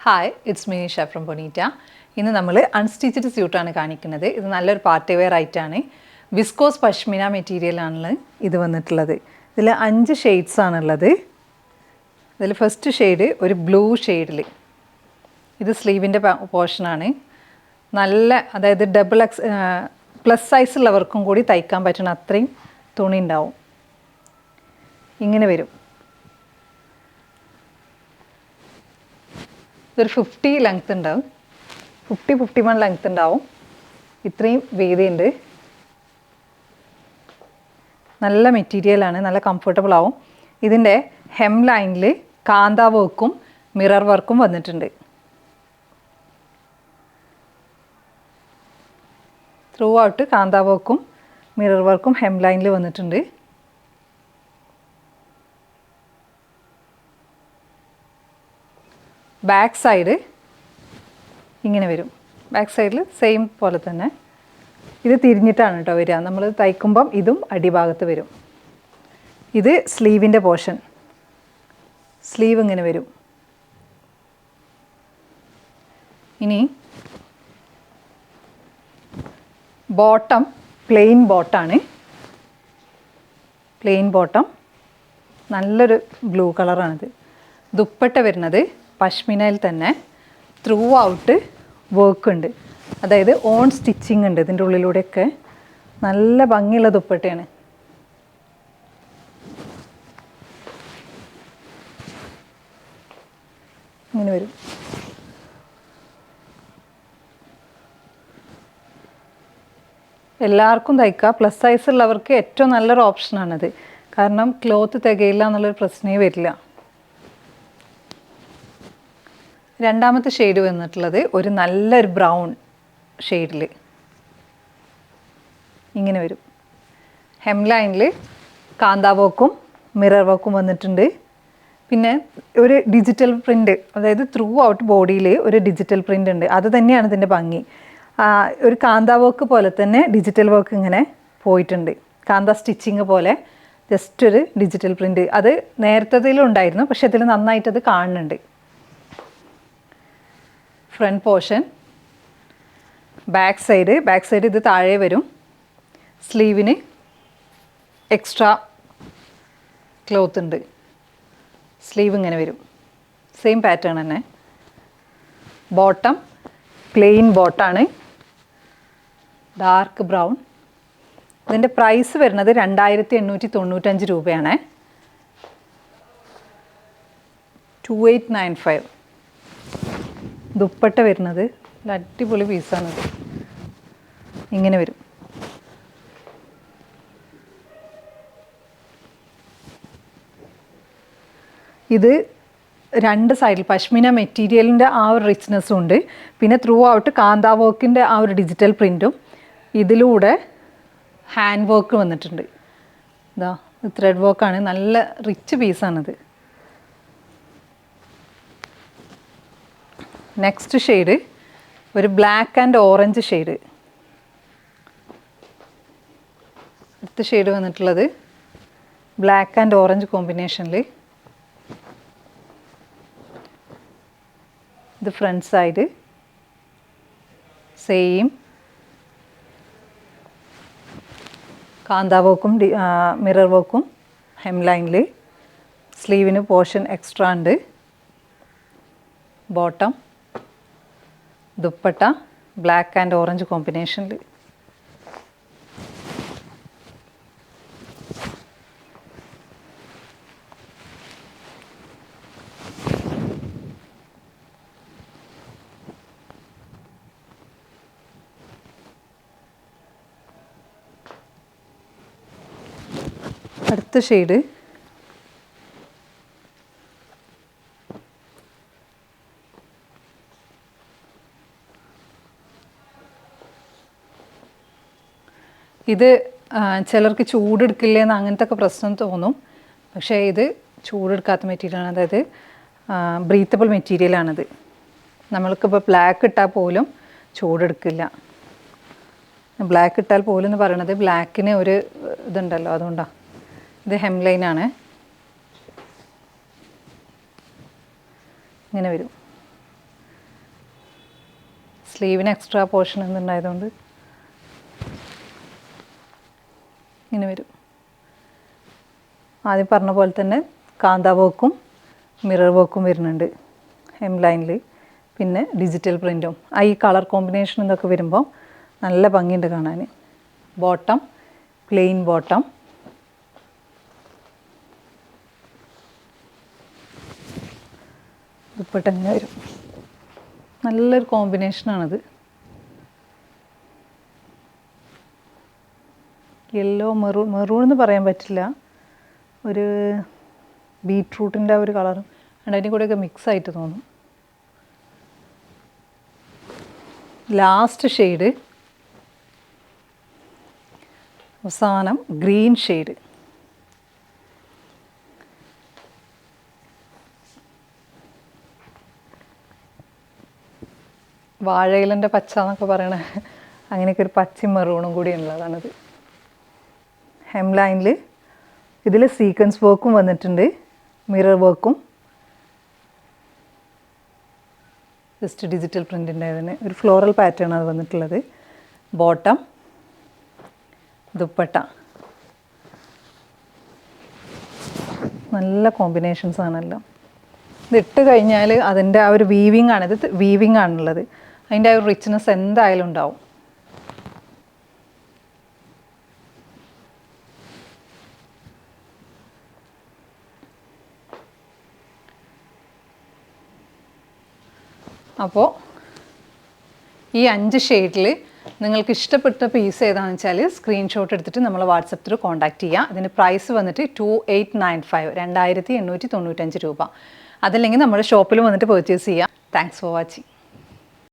Hi, it's me Nisha from Bonita. ഇന്ന് നമ്മൾ unstitched സ്യൂട്ടാണ് കാണിക്കുന്നത്. ഇത് നല്ലൊരു പാർട്ടി വെയർ ആയിട്ടാണ്. വിസ്കോസ് പഷ്മിന മെറ്റീരിയലാണ് ഇത് വന്നിട്ടുള്ളത്. ഇതിൽ 5 ഷെയ്ഡ്സ് ആണുള്ളത്. ഇതിൽ ഫസ്റ്റ് ഷെയ്ഡ് ഒരു ബ്ലൂ ഷെയ്ഡിൽ, ഇത് സ്ലീവിൻ്റെ പോർഷനാണ്. നല്ല, അതായത് പ്ലസ് സൈസ് ഉള്ളവർക്കും കൂടി തയ്ക്കാൻ പറ്റുന്ന അത്രയും തുണി ഉണ്ടാവും. ഇങ്ങനെ വരും. ഇതൊരു 50 ലെങ്ത് ഉണ്ടാവും, 51 ലെങ്ത് ഉണ്ടാവും. ഇത്രയും വീതിയുണ്ട്. നല്ല മെറ്റീരിയലാണ്, നല്ല കംഫർട്ടബിൾ ആവും. ഇതിൻ്റെ ഹെം ലൈനിൽ കാന്ത വർക്കും മിറർ വർക്കും വന്നിട്ടുണ്ട്. ത്രൂ ഔട്ട് കാന്ത വർക്കും മിറർ വർക്കും ഹെം ലൈനിൽ വന്നിട്ടുണ്ട്. ബാക്ക് സൈഡ് ഇങ്ങനെ വരും. ബാക്ക് സൈഡിൽ സെയിം പോലെ തന്നെ. ഇത് തിരിഞ്ഞിട്ടാണ് കേട്ടോ വരിക. നമ്മൾ തയ്ക്കുമ്പം ഇതും അടിഭാഗത്ത് വരും. ഇത് സ്ലീവിൻ്റെ പോർഷൻ. സ്ലീവ് ഇങ്ങനെ വരും. ഇനി ബോട്ടം പ്ലെയിൻ ബോട്ടാണ്. പ്ലെയിൻ ബോട്ടം, നല്ലൊരു ബ്ലൂ കളറാണിത്. ദുപ്പട്ട വരുന്നത് പഷ്മിനയിൽ തന്നെ ത്രൂ ഔട്ട് വർക്ക് ഉണ്ട്. അതായത് ഓൺ സ്റ്റിച്ചിങ് ഉണ്ട് ഇതിൻ്റെ ഉള്ളിലൂടെയൊക്കെ. നല്ല ഭംഗിയുള്ള ദുപ്പട്ടയാണ്. ഇങ്ങനെ വരും. എല്ലാവർക്കും തയ്ക്കുക. പ്ലസ് സൈസ് ഉള്ളവർക്ക് ഏറ്റവും നല്ലൊരു ഓപ്ഷനാണിത്. കാരണം ക്ലോത്ത് തികയില്ല എന്നുള്ളൊരു പ്രശ്നമേ വരില്ല. രണ്ടാമത്തെ ഷെയ്ഡ് വന്നിട്ടുള്ളത് ഒരു നല്ലൊരു ബ്രൗൺ ഷെയ്ഡിൽ ഇങ്ങനെ വരും. ഹെം ലൈനിൽ കാന്ത വർക്കും മിറർ വർക്കും വന്നിട്ടുണ്ട്. പിന്നെ ഒരു ഡിജിറ്റൽ പ്രിൻ്റ്, അതായത് ത്രൂ ഔട്ട് ബോഡിയിൽ ഒരു ഡിജിറ്റൽ പ്രിൻ്റ് ഉണ്ട്. അത് തന്നെയാണ് ഇതിൻ്റെ ഭംഗി. ഒരു കാന്ത വർക്ക് പോലെ തന്നെ ഡിജിറ്റൽ വർക്ക് ഇങ്ങനെ പോയിട്ടുണ്ട്. കാന്ത സ്റ്റിച്ചിങ് പോലെ ജസ്റ്റ് ഒരു ഡിജിറ്റൽ പ്രിൻ്റ്. അത് നേരത്തതിലും ഉണ്ടായിരുന്നു, പക്ഷെ അതിൽ നന്നായിട്ടത് കാണുന്നുണ്ട്. ഫ്രണ്ട് പോർഷൻ, ബാക്ക് സൈഡ് ഇത് താഴെ വരും. സ്ലീവിന് എക്സ്ട്രാ ക്ലോത്ത് ഉണ്ട്. സ്ലീവ് ഇങ്ങനെ വരും. സെയിം പാറ്റേൺ തന്നെ. ബോട്ടം പ്ലെയിൻ ബോട്ടാണ്, ഡാർക്ക് ബ്രൗൺ. ഇതിൻ്റെ പ്രൈസ് വരുന്നത് 2895 രൂപയാണ്. 2895. ദുപ്പട്ട വരുന്നത് അടിപൊളി പീസാണിത്. ഇങ്ങനെ വരും. ഇത് രണ്ട് സൈഡിൽ പഷ്മിന മെറ്റീരിയലിൻ്റെ ആ ഒരു റിച്ച്നെസ്സും ഉണ്ട്. പിന്നെ ത്രൂ ഔട്ട് കാന്ത വർക്കിൻ്റെ ആ ഒരു ഡിജിറ്റൽ പ്രിൻറ്റും. ഇതിലൂടെ ഹാൻഡ് വർക്ക് വന്നിട്ടുണ്ട്. ഇതാ ത്രെഡ് വർക്കാണ്. നല്ല റിച്ച് പീസാണിത്. നെക്സ്റ്റ് ഷെയ്ഡ് ഒരു ബ്ലാക്ക് ആൻഡ് ഓറഞ്ച് ഷെയ്ഡ്. അടുത്ത ഷെയ്ഡ് വന്നിട്ടുള്ളത് ബ്ലാക്ക് ആൻഡ് ഓറഞ്ച് കോമ്പിനേഷനിൽ. ഇത് ഫ്രണ്ട് സൈഡ് സെയിം കാന്ത വർക്കും മിറർ വർക്കും ഹെം ലൈനിൽ. സ്ലീവിന് പോർഷൻ എക്സ്ട്രാ ഉണ്ട്. Bottom, dupatta black and orange കോമ്പിനേഷനിൽ. അടുത്ത ഷെയ്ഡ് ഇത് ചിലർക്ക് ചൂടെടുക്കില്ലെന്ന് അങ്ങനത്തെ ഒക്കെ പ്രശ്നം തോന്നും. പക്ഷേ ഇത് ചൂടെടുക്കാത്ത മെറ്റീരിയലാണ്. അതായത് ബ്രീത്തബിൾ മെറ്റീരിയലാണിത്. നമ്മൾക്കിപ്പോൾ ബ്ലാക്ക് ഇട്ടാൽ പോലും ചൂടെടുക്കില്ല. ബ്ലാക്ക് ഇട്ടാൽ പോലും എന്ന് പറയണത് ബ്ലാക്കിന് ഒരു ഇതുണ്ടല്ലോ, അതുകൊണ്ടാണ്. ഇത് ഹെം ലൈനാണ്. ഇങ്ങനെ വരും. സ്ലീവിന് എക്സ്ട്രാ പോർഷൻ എന്തുണ്ടായതുകൊണ്ട് ഇങ്ങനെ വരും. ആദ്യം പറഞ്ഞ പോലെ തന്നെ കാന്ത വർക്കും മിറർ വർക്കും വരുന്നുണ്ട് ഹെം ലൈനിൽ. പിന്നെ ഡിജിറ്റൽ പ്രിൻറ്റും ഈ കളർ കോമ്പിനേഷൻ ഇതൊക്കെ വരുമ്പോൾ നല്ല ഭംഗിയുണ്ട് കാണാൻ. ബോട്ടം പ്ലെയിൻ ബോട്ടം, ദുപ്പട്ട ഇങ്ങനെ വരും. നല്ലൊരു കോമ്പിനേഷനാണത്. യെല്ലോ മെറൂൺ എന്ന് പറയാൻ പറ്റില്ല, ഒരു ബീട്രൂട്ടിൻ്റെ ആ ഒരു കളറും അതിൻ്റെ കൂടെയൊക്കെ മിക്സ് ആയിട്ട് തോന്നും. ലാസ്റ്റ് ഷെയ്ഡ് അവസാനം ഗ്രീൻ ഷെയ്ഡ്. വാഴയിലൻ്റെ പച്ച എന്നൊക്കെ പറയണ അങ്ങനെയൊക്കെ ഒരു പച്ചയും മെറൂണും കൂടി ഉള്ളതാണിത്. ഹെം ലൈനിൽ ഇതിൽ സീക്വൻസ് വർക്കും വന്നിട്ടുണ്ട്, മിറർ വർക്കും ജസ്റ്റ് ഡിജിറ്റൽ പ്രിൻറ്റിൻ്റെ അതിന് ഒരു ഫ്ലോറൽ പാറ്റേൺ അത് വന്നിട്ടുള്ളത്. ബോട്ടം, ദുപ്പട്ട, നല്ല കോമ്പിനേഷൻസ് ആണല്ലോ. ഇതിട്ട് കഴിഞ്ഞാൽ അതിൻ്റെ ആ ഒരു വീവിങ് ആണ്, ഇത് വീവിങ് ആണുള്ളത്, അതിൻ്റെ ആ ഒരു റിച്ച്നെസ് എന്തായാലും ഉണ്ടാവും. അപ്പോൾ ഈ 5 ഷെയ്ഡിൽ നിങ്ങൾക്ക് ഇഷ്ടപ്പെട്ട പീസ് ഏതാണെന്ന് വെച്ചാൽ സ്ക്രീൻഷോട്ട് എടുത്തിട്ട് നമ്മൾ വാട്സപ്പിൽ കോൺടാക്റ്റ് ചെയ്യുക. ഇതിന് പ്രൈസ് വന്നിട്ട് 2895 2895 രൂപ. അതല്ലെങ്കിൽ നമ്മുടെ ഷോപ്പിൽ വന്നിട്ട് പർച്ചേസ് ചെയ്യുക. Thanks for watching.